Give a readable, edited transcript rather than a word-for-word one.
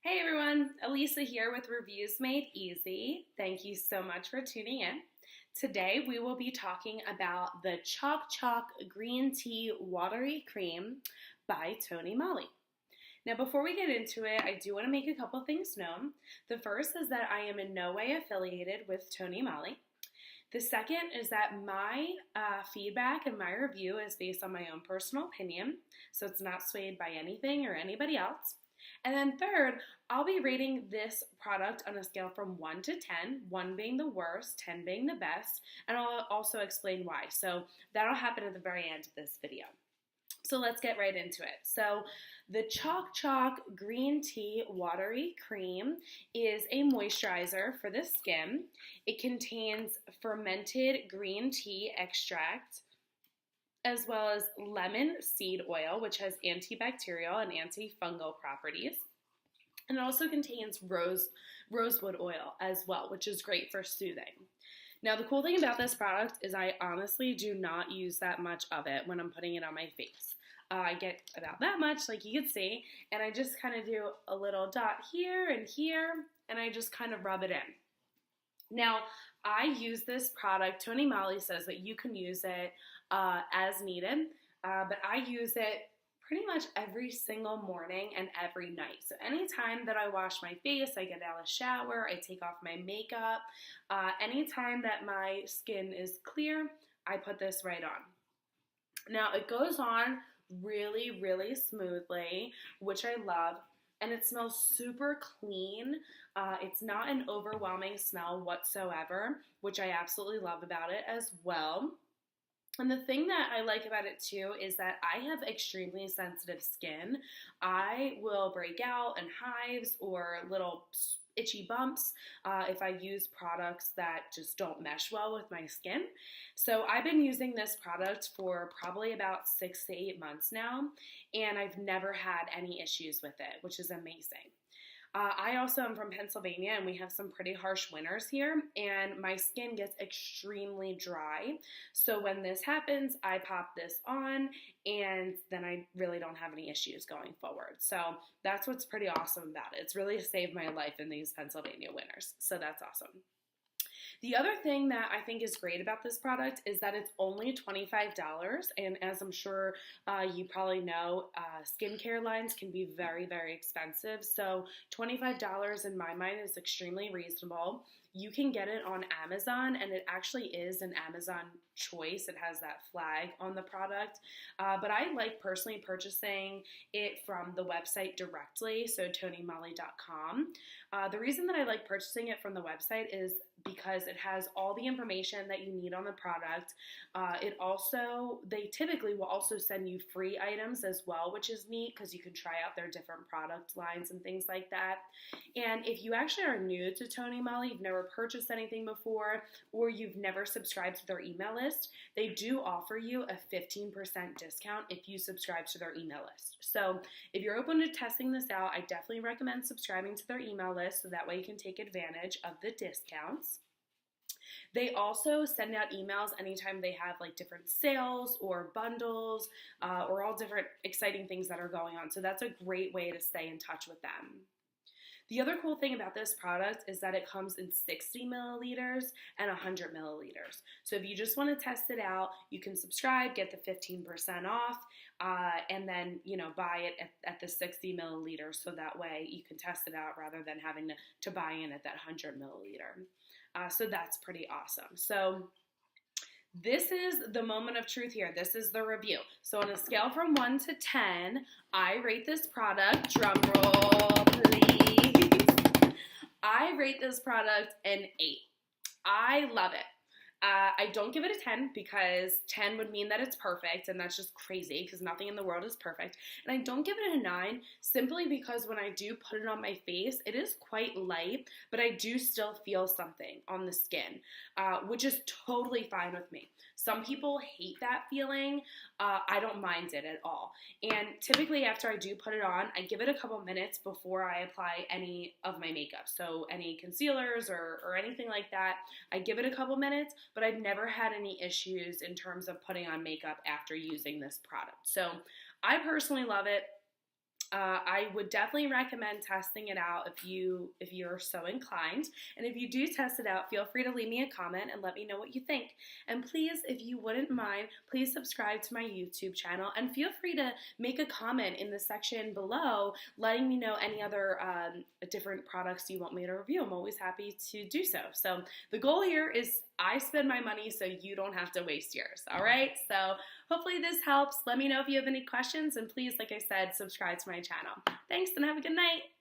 Hey everyone, Elisa here with Reviews Made Easy. Thank you so much for tuning in. Today we will be talking about the Chok Chok Green Tea Watery Cream by TONYMOLY. Now before we get into it, I do want to make a couple things known. The first is that I am in no way affiliated with TONYMOLY. The second is that my feedback and my review is based on my own personal opinion, so it's not swayed by anything or anybody else. And then third, I'll be rating this product on a scale from 1 to 10, 1 being the worst, 10 being the best, and I'll also explain why. So that'll happen at the very end of this video. So let's get right into it. So the Chok Chok Green Tea Watery Cream is a moisturizer for the skin. It contains fermented green tea extract, as well as lemon seed oil, which has antibacterial and antifungal properties. And it also contains rosewood oil as well, which is great for soothing. Now, the cool thing about this product is I honestly do not use that much of it when I'm putting it on my face. I get about that much, like you can see, and I just kind of do a little dot here, and I just kind of rub it in. Now, I use this product. TONYMOLY says that you can use it as needed, but I use it pretty much every single morning and every night. So anytime that I wash my face, I get out of the shower, I take off my makeup, anytime that my skin is clear, I put this right on. Now, it goes on really, really smoothly, which I love. And it smells super clean. It's not an overwhelming smell whatsoever, which I absolutely love about it as well. And the thing that I like about it too is that I have extremely sensitive skin. I will break out in hives or little itchy bumps if I use products that just don't mesh well with my skin. So I've been using this product for probably about 6 to 8 months now, and I've never had any issues with it, which is amazing. I also am from Pennsylvania, and we have some pretty harsh winters here, and my skin gets extremely dry. So when this happens, I pop this on, and then I really don't have any issues going forward. So that's what's pretty awesome about it. It's really saved my life in these Pennsylvania winters, so that's awesome. The other thing that I think is great about this product is that it's only $25, and as I'm sure you probably know, skincare lines can be very, very expensive, so $25 in my mind is extremely reasonable. You can get it on Amazon, and it actually is an Amazon choice. It has that flag on the product, but I like personally purchasing it from the website directly, so TONYMOLY.com. The reason that I like purchasing it from the website is because it has all the information that you need on the product. They typically will also send you free items as well, which is neat because you can try out their different product lines and things like that. And if you actually are new to TONYMOLY, you've never purchased anything before, or you've never subscribed to their email list, they do offer you a 15% discount if you subscribe to their email list. So if you're open to testing this out, I definitely recommend subscribing to their email list so that way you can take advantage of the discounts. They also send out emails anytime they have like different sales or bundles or all different exciting things that are going on. So that's a great way to stay in touch with them. The other cool thing about this product is that it comes in 60 milliliters and 100 milliliters. So if you just want to test it out, you can subscribe, get the 15% off, and then, buy it at the 60 milliliters so that way you can test it out rather than having to buy in at that 100 milliliter. So that's pretty awesome. So this is the moment of truth here. This is the review. So on a scale from 1 to 10, I rate this product, drum roll please, I rate this product an 8. I love it. I don't give it a 10 because 10 would mean that it's perfect, and that's just crazy because nothing in the world is perfect. And I don't give it a 9 simply because when I do put it on my face, it is quite light, but I do still feel something on the skin, which is totally fine with me. Some people hate that feeling. I don't mind it at all. And typically after I do put it on, I give it a couple minutes before I apply any of my makeup. So any concealers or anything like that, I give it a couple minutes, but I've never had any issues in terms of putting on makeup after using this product. So I personally love it. I would definitely recommend testing it out if you're so inclined. And if you do test it out, feel free to leave me a comment and let me know what you think. And please, if you wouldn't mind, please subscribe to my YouTube channel and feel free to make a comment in the section below letting me know any other different products you want me to review. I'm always happy to do so. So the goal here is I spend my money so you don't have to waste yours, all right? So hopefully this helps. Let me know if you have any questions, and please, like I said, subscribe to my channel. Thanks, and have a good night.